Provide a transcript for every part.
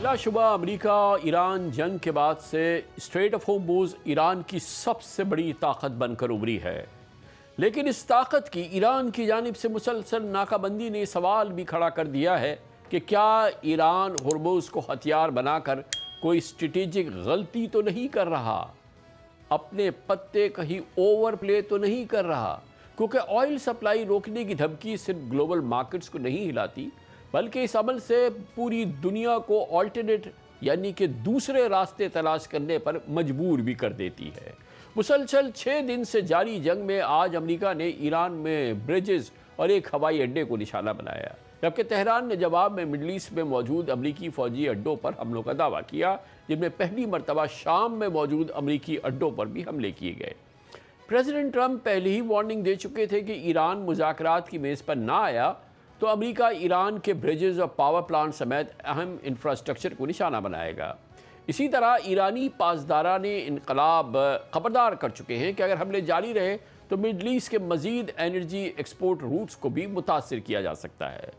बिलाशुबा America Iran जंग के बाद से स्ट्रेट ऑफ होर्मुज़ ईरान की सबसे बड़ी ताकत बनकर उभरी है। लेकिन इस ताकत की ईरान की जानिब से मुसलसल नाकाबंदी ने सवाल भी खड़ा कर दिया है कि क्या ईरान होर्मुज़ को हथियार बनाकर कोई स्ट्रेटेजिक गलती तो नहीं कर रहा, अपने पत्ते कहीं ओवर प्ले तो नहीं कर रहा। क्योंकि ऑयल सप्लाई रोकने की धमकी सिर्फ ग्लोबल मार्केट्स को नहीं हिलाती, बल्कि इस अमल से पूरी दुनिया को ऑल्टरनेट यानी कि दूसरे रास्ते तलाश करने पर मजबूर भी कर देती है। मुसलसल 6 दिन से जारी जंग में आज अमेरिका ने ईरान में ब्रिजेस और एक हवाई अड्डे को निशाना बनाया, जबकि तेहरान ने जवाब में मिडल ईस्ट में मौजूद अमरीकी फौजी अड्डों पर हमलों का दावा किया, जिनमें पहली मरतबा शाम में मौजूद अमरीकी अड्डों पर भी हमले किए गए। प्रेसिडेंट ट्रंप पहले ही वार्निंग दे चुके थे कि ईरान मुज़ाकरात की मेज़ पर ना आया तो अमेरिका ईरान के ब्रिजेस और पावर प्लांट समेत अहम इंफ्रास्ट्रक्चर को निशाना बनाएगा। इसी तरह ईरानी पासदारा ने इनकलाब खबरदार कर चुके हैं कि अगर हमले जारी रहे तो मिडल ईस्ट के मज़ीद एनर्जी एक्सपोर्ट रूट्स को भी मुतासर किया जा सकता है।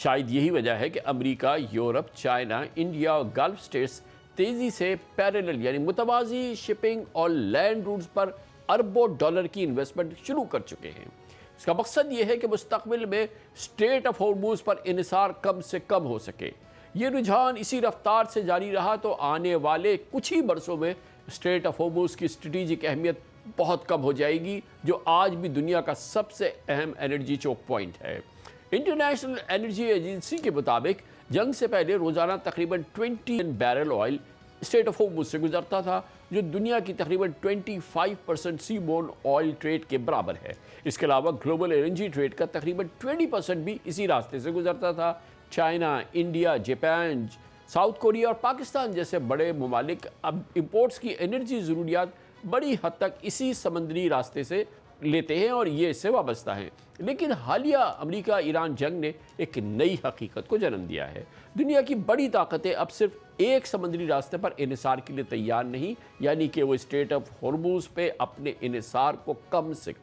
शायद यही वजह है कि अमेरिका, यूरोप, चाइना, इंडिया और गल्फ स्टेट्स तेज़ी से पैरेलल यानी मुतवाज़ी शिपिंग और लैंड रूट्स पर अरबों डॉलर की इन्वेस्टमेंट शुरू कर चुके हैं। इसका मकसद ये है कि मुस्तकबिल में स्ट्रेट ऑफ होर्मुज़ पर इन्हिसार कम से कम हो सके। ये रुझान इसी रफ्तार से जारी रहा तो आने वाले कुछ ही बरसों में स्ट्रेट ऑफ होर्मुज़ की स्ट्रेटेजिक अहमियत बहुत कम हो जाएगी, जो आज भी दुनिया का सबसे अहम एनर्जी चोक पॉइंट है। इंटरनेशनल एनर्जी एजेंसी के मुताबिक जंग से पहले रोज़ाना तकरीबन 20 barrel oil straight of Hormuz से गुजरता था, जो दुनिया की तकरीबन 25% सीबोर्न ऑयल ट्रेड के बराबर है। इसके अलावा ग्लोबल एनर्जी ट्रेड का तकरीबन 20% भी इसी रास्ते से गुजरता था। China, India, Japan, south Korea और पाकिस्तान जैसे बड़े ममालिक अब इंपोर्ट्स की एनर्जी ज़रूरियात बड़ी हद तक इसी समंदरी रास्ते से लेते हैं और ये इससे वाबस्ता हैं। लेकिन हालिया अमेरिका ईरान जंग ने एक नई हकीकत को जन्म दिया है। दुनिया की बड़ी ताकतें अब सिर्फ एक समंदरी रास्ते पर इन्हिसार के लिए तैयार नहीं, यानी कि वो स्ट्रेट ऑफ होर्मुज़ पे अपने इन्हिसार को कम से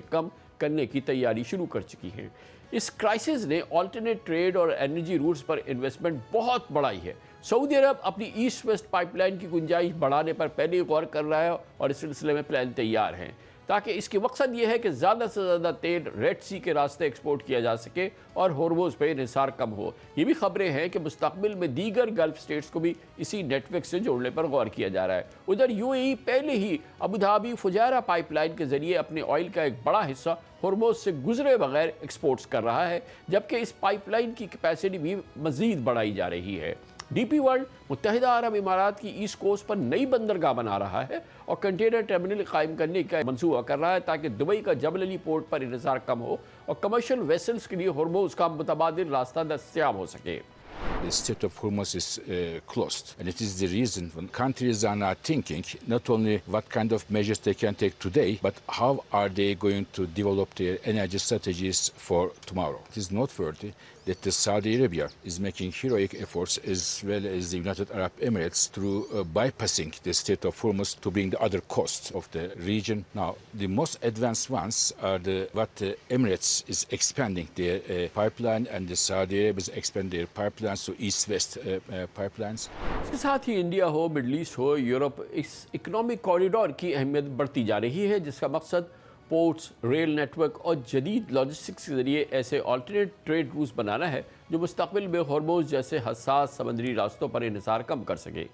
कम करने की तैयारी शुरू कर चुकी हैं। इस क्राइसिस ने ऑल्टरनेट ट्रेड और एनर्जी रूट्स पर इन्वेस्टमेंट बहुत बढ़ाई है। सऊदी अरब अपनी ईस्ट वेस्ट पाइपलाइन की गुंजाइश बढ़ाने पर पहले ही गौर कर रहा है और इस सिलसिले में प्लान तैयार हैं, ताकि इसकी मकसद ये है कि ज़्यादा से ज़्यादा तेल रेड सी के रास्ते एक्सपोर्ट किया जा सके और होर्मुज़ पे इन्हिसार कम हो। ये भी खबरें हैं कि मुस्तकबिल में दीगर गल्फ स्टेट्स को भी इसी नेटवर्क से जोड़ने पर गौर किया जा रहा है। उधर यूएई पहले ही अबू धाबी फुजायरा पाइपलाइन के जरिए अपने ऑयल का एक बड़ा हिस्सा होर्मुज़ से गुजरे बगैर एक्सपोर्ट्स कर रहा है, जबकि इस पाइपलाइन की कैपेसिटी भी मज़ीद बढ़ाई जा रही है। डीपी वर्ल्ड मुत्तहिदा अरब इमारात की ईस्ट कोस्ट पर नई बंदरगाह बना रहा है और कंटेनर टर्मिनल कायम करने का मंसूबा कर रहा है, ताकि दुबई का जबल अली पोर्ट पर इन्हिसार कम हो और कमर्शियल वेसल्स के लिए होर्मुज़ का मुतबादिल रास्ता दस्तयाब हो सके। The Strait of Hormuz is closed, and it is the reason when countries are now thinking not only what kind of measures they can take today, but how are they going to develop their energy strategies for tomorrow. It is noteworthy that the Saudi Arabia is making heroic efforts, as well as the United Arab Emirates, through bypassing the Strait of Hormuz to bring the other coasts of the region. Now, the most advanced ones are what the Emirates is expanding their pipeline, and the Saudi Arabia is expanding their pipelines to east-west pipelines. इसके साथ ही India हो, middle east हो, Europe, इस economic corridor की अहमियत बढ़ती जा रही है, जिसका मकसद पोर्ट्स, रेल नेटवर्क और जदीद लॉजिस्टिक्स के ज़रिए ऐसे ऑल्टरनेट ट्रेड रूट्स बनाना है जो मुस्तकबिल में होर्मुज़ जैसे हसास समंदरी रास्तों पर इन्हिसार कम कर सके।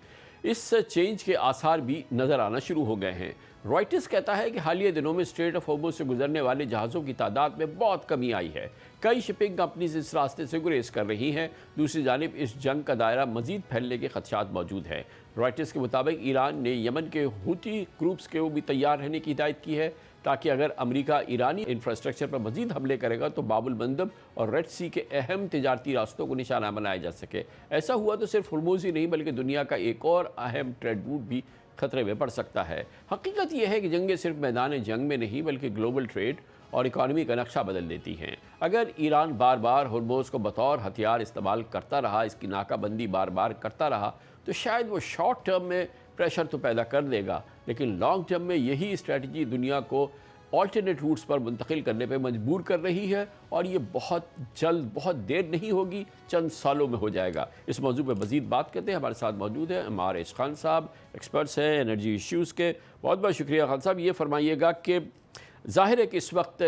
इस चेंज के आसार भी नज़र आना शुरू हो गए हैं। रॉयटर्स कहता है कि हालिया दिनों में स्ट्रेट ऑफ होर्मुज़ से गुजरने वाले जहाज़ों की तादाद में बहुत कमी आई है। कई शिपिंग कंपनीज इस रास्ते से गुरेज कर रही हैं। दूसरी जानिब इस जंग का दायरा मज़ीद फैलने के खदशात मौजूद हैं। रॉयटर्स के मुताबिक ईरान ने यमन के हूती ग्रुप्स को भी तैयार रहने की हिदायत की है, ताकि अगर अमेरिका ईरानी इंफ्रास्ट्रक्चर पर मज़ीद हमले करेगा तो बाबुल मंदब और रेड सी के अहम तिजारती रास्तों को निशाना बनाया जा सके। ऐसा हुआ तो सिर्फ होर्मुज़ ही नहीं बल्कि दुनिया का एक और अहम ट्रेड रूट भी खतरे में पड़ सकता है। हकीकत यह है कि जंगें सिर्फ मैदान जंग में नहीं बल्कि ग्लोबल ट्रेड और इकॉनमी का नक्शा बदल देती हैं। अगर ईरान बार बार होर्मुज़ को बतौर हथियार इस्तेमाल करता रहा, इसकी नाकाबंदी बार बार करता रहा, तो शायद वो शॉर्ट टर्म में प्रेशर तो पैदा कर देगा, लेकिन लॉन्ग टर्म में यही स्ट्रेटजी दुनिया को ऑल्टरनेट रूट्स पर मुंतकिल करने पर मजबूर कर रही है, और ये बहुत जल्द, बहुत देर नहीं होगी, चंद सालों में हो जाएगा। इस मौजू पर मज़ीद बात करते हैं। हमारे साथ मौजूद हैं अम्मार एच खान साहब, एक्सपर्ट्स हैं एनर्जी इश्यूज़ के। बहुत बहुत शुक्रिया खान साहब। ये फरमाइएगा कि ज़ाहिर है कि इस वक्त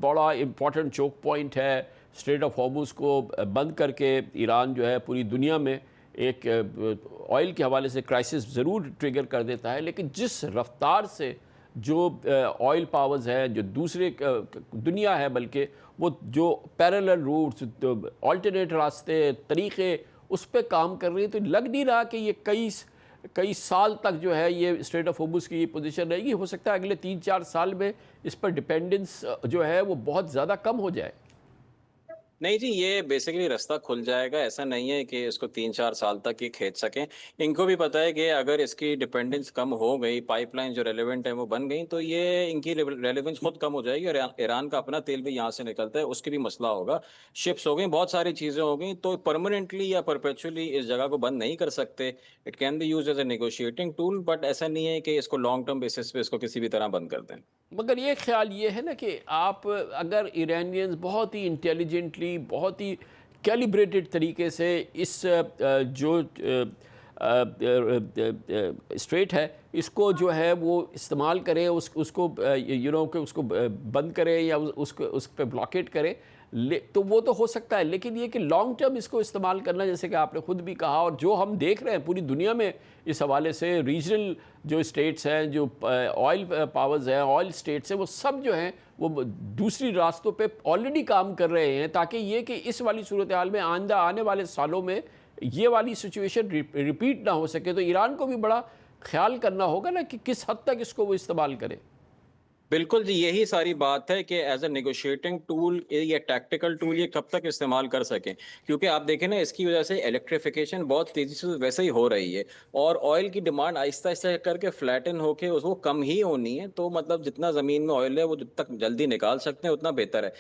बड़ा इम्पॉर्टेंट चोक पॉइंट है, स्ट्रेट ऑफ हॉर्मुज़ को बंद करके ईरान जो है पूरी दुनिया में एक ऑयल के हवाले से क्राइसिस ज़रूर ट्रिगर कर देता है, लेकिन जिस रफ्तार से जो ऑयल पावर्स हैं, जो दूसरे दुनिया है, बल्कि वो जो पैरेलल रूट्स, अल्टरनेट रास्ते, तरीक़े उस पर काम कर रही है, तो लग नहीं रहा कि ये कई साल तक जो है ये स्ट्रेट ऑफ हॉर्मुज़ की पोजीशन रहेगी। हो सकता है अगले 3-4 साल में इस पर डिपेंडेंस जो है वो बहुत ज़्यादा कम हो जाए। नहीं जी, ये बेसिकली रास्ता खुल जाएगा। ऐसा नहीं है कि इसको 3-4 साल तक ये खींच सकें। इनको भी पता है कि अगर इसकी डिपेंडेंस कम हो गई, पाइपलाइन जो रेलेवेंट है वो बन गई, तो ये इनकी रेलेवेंस खुद कम हो जाएगी, और ईरान का अपना तेल भी यहाँ से निकलता है, उसकी भी मसला होगा। शिप्स हो गई, बहुत सारी चीज़ें हो गई, तो परमानेंटली या परपेचुअली इस जगह को बंद नहीं कर सकते। It can be used as a negotiating tool, but ऐसा नहीं है कि इसको लॉन्ग टर्म बेसिस पे इसको किसी भी तरह बंद कर दें। मगर ये ख्याल ये है ना कि आप अगर ईरानियंस बहुत ही इंटेलिजेंटली, बहुत ही कैलिब्रेटेड तरीके से इस जो स्ट्रेट है इसको जो है वो इस्तेमाल करें, उसको कि उसको बंद करें या उसको उस पर ब्लॉकेट करें, तो वो तो हो सकता है। लेकिन ये कि लॉन्ग टर्म इसको इस्तेमाल करना, जैसे कि आपने ख़ुद भी कहा, और जो हम देख रहे हैं पूरी दुनिया में इस हवाले से, रीजनल जो स्टेट्स हैं, जो ऑयल पावर्स हैं, ऑयल स्टेट्स हैं, वो सब जो हैं वो दूसरी रास्तों पे ऑलरेडी काम कर रहे हैं, ताकि ये कि इस वाली सूरत हाल में आने वाले सालों में ये वाली सिचुएशन रिपीट ना हो सके। तो ईरान को भी बड़ा ख्याल करना होगा ना कि किस हद तक इसको वो इस्तेमाल करे। बिल्कुल जी, यही सारी बात है कि एज ए नेगोशिएटिंग टूल या टैक्टिकल टूल ये कब तक इस्तेमाल कर सकें, क्योंकि आप देखें ना, इसकी वजह से इलेक्ट्रिफिकेशन बहुत तेज़ी से वैसे ही हो रही है, और ऑयल की डिमांड आहिस्ता आहिस्ता करके फ्लैटन होके उसको कम ही होनी है। तो मतलब जितना ज़मीन में ऑयल है वो जितना तक जल्दी निकाल सकते हैं उतना बेहतर है।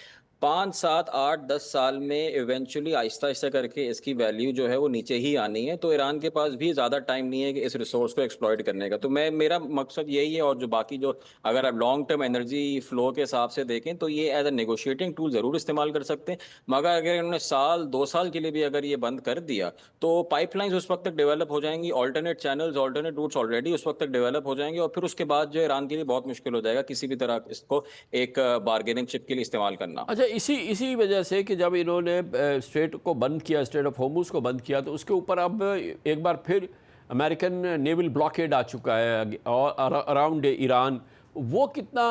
5, 7, 8, 10 साल में इवेंचुअली आहिस्ता आहिस्ता करके इसकी वैल्यू जो है वो नीचे ही आनी है। तो ईरान के पास भी ज़्यादा टाइम नहीं है कि इस रिसोर्स को एक्सप्लॉइट करने का। तो मेरा मकसद यही है, और जो बाकी जो अगर आप लॉन्ग टर्म एनर्जी फ्लो के हिसाब से देखें तो ये एज ए नेगोशिएटिंग टूल ज़रूर इस्तेमाल कर सकते हैं। मगर अगर इन्होंने साल 2 साल के लिए भी अगर ये बंद कर दिया तो पाइपलाइंस उस वक्त तक डेवलप हो जाएंगी, alternate channels, alternate roots already उस वक्त तक डेवलप हो जाएंगे, और फिर उसके बाद जो ईरान के लिए बहुत मुश्किल हो जाएगा किसी भी तरह इसको एक बार्गेनिंग चिप के लिए इस्तेमाल करना। अच्छा, इसी वजह से कि जब इन्होंने स्ट्रेट को बंद किया, स्ट्रेट ऑफ हॉर्मुज़ को बंद किया, तो उसके ऊपर अब एक बार फिर अमेरिकन नेवल ब्लॉकेड आ चुका है और अराउंड ईरान। वो कितना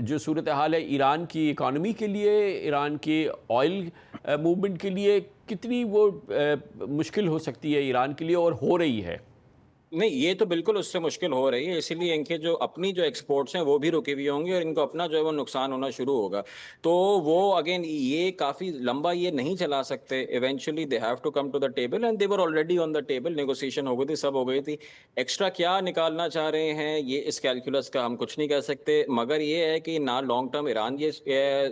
जो सूरत हाल है ईरान की इकानमी के लिए, ईरान की ऑयल मूवमेंट के लिए, कितनी वो मुश्किल हो सकती है ईरान के लिए, और हो रही है? नहीं, ये तो बिल्कुल उससे मुश्किल हो रही है, इसीलिए इनके जो अपनी जो एक्सपोर्ट्स हैं वो भी रुके हुए होंगे, और इनको अपना जो है वो नुकसान होना शुरू होगा। तो वो अगेन ये काफ़ी लंबा ये नहीं चला सकते। Eventually they have to come to the table, and they were already on the table. Negotiation हो गई थी, सब हो गई थी। एक्स्ट्रा क्या निकालना चाह रहे हैं ये इस कैलकुलस का हम कुछ नहीं कह सकते, मगर ये है कि ना लॉन्ग टर्म ईरान ये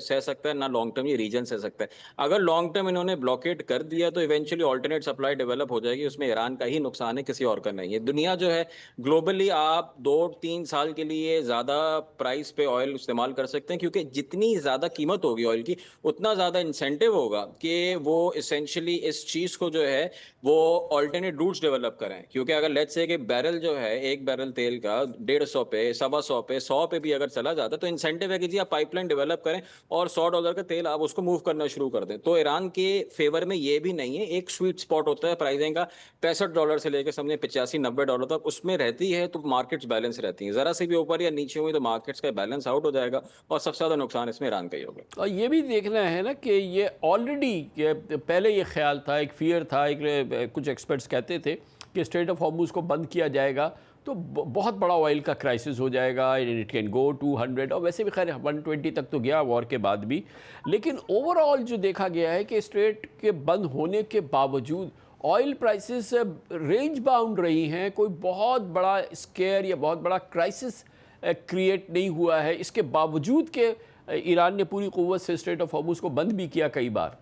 सह सकता है, ना लॉन्ग टर्म ये रीजन सह सकता है। अगर लॉन्ग टर्म इन्होंने ब्लॉकेट कर दिया तो इवेंचुअली ऑल्टरनेट सप्लाई डेवलप हो जाएगी, उसमें ईरान का ही नुकसान है, किसी और का नहीं है। दुनिया जो है ग्लोबली आप 2-3 साल के लिए ज्यादा प्राइस पे ऑयल इस्तेमाल कर सकते हैं, क्योंकि जितनी ज्यादा कीमत होगी ऑयल की उतना ज्यादा इंसेंटिव होगा कि वो इसेंशियली इस चीज को जो है वो ऑल्टरनेट रूट्स डेवलप करें। क्योंकि अगर लेट्स से कि बैरल जो है, एक बैरल तेल का 150 पे, 125 पे, 100 पे भी अगर चला जाता है तो इंसेंटिव है कि जी आप पाइपलाइन डेवलप करें और $100 का तेल आप उसको मूव करना शुरू कर दें। तो ईरान के फेवर में ये भी नहीं है। एक स्वीट स्पॉट होता है प्राइसिंग का, $65 से लेकर समझे $85-90 तक उसमें रहती है, तो मार्केट्स बैलेंस रहती हैं। जरा से भी ऊपर या नीचे हुई तो मार्केट्स का बैलेंस आउट हो जाएगा, और सबसे ज्यादा नुकसान इसमें ईरान का ही होगा। और ये भी देखना है ना कि ये ऑलरेडी पहले ये ख्याल था, एक फियर था, कुछ एक्सपर्ट्स कहते थे कि स्ट्रेट ऑफ हॉर्मुज़ को बंद किया जाएगा तो बहुत बड़ा ऑयल का क्राइसिस हो जाएगा, इट कैन गो 200, और वैसे भी खैर 120 तक तो गया वॉर के बाद भी। लेकिन ओवरऑल जो देखा गया है कि स्ट्रेट के बंद होने के बावजूद ऑयल प्राइसेस रेंज बाउंड रही हैं, कोई बहुत बड़ा स्केयर या बहुत बड़ा क्राइसिस क्रिएट नहीं हुआ है, इसके बावजूद कि ईरान ने पूरी क़ुव्वत से स्ट्रेट ऑफ हॉर्मुज़ को बंद भी किया कई बार।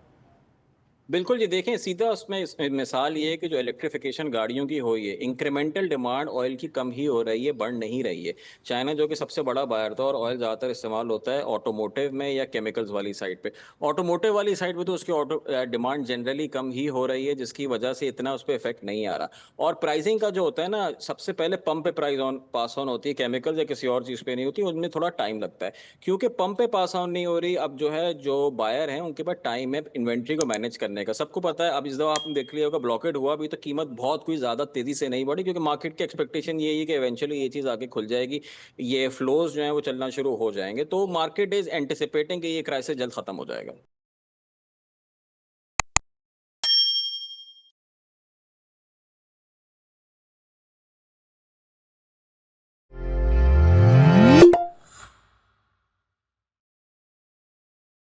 बिल्कुल जी, देखें सीधा उसमें मिसाल ये है कि जो इलेक्ट्रिफिकेशन गाड़ियों की हुई है, इंक्रीमेंटल डिमांड ऑयल की कम ही हो रही है, बढ़ नहीं रही है। चाइना जो कि सबसे बड़ा बायर था और ऑयल ज़्यादातर इस्तेमाल होता है ऑटोमोटिव में या केमिकल्स वाली साइड पे। ऑटोमोटिव वाली साइड पे तो उसकी डिमांड जनरली कम ही हो रही है, जिसकी वजह से इतना उस पे इफेक्ट नहीं आ रहा। और प्राइसिंग का जो होता है ना, सबसे पहले पंप पे प्राइस पास ऑन होती है, केमिकल्स या किसी और चीज़ पे नहीं होती, उनमें थोड़ा टाइम लगता है। क्योंकि पंप पे पास ऑन नहीं हो रही, अब जो है जो बायर हैं उनके पास टाइम है इन्वेंट्री को मैनेज करने का। सबको पता है, अब इस दफा आपने देख लिया होगा ब्लॉकेड हुआ भी तो कीमत बहुत कोई ज्यादा तेजी से नहीं बढ़ी, क्योंकि मार्केट की एक्सपेक्टेशन यही है कि इवेंचुअली ये चीज आगे खुल जाएगी, ये फ्लोज जो है वो चलना शुरू हो जाएंगे। तो मार्केट इज एंटिसिपेटिंग कि ये क्राइसिस जल्द खत्म हो जाएगा।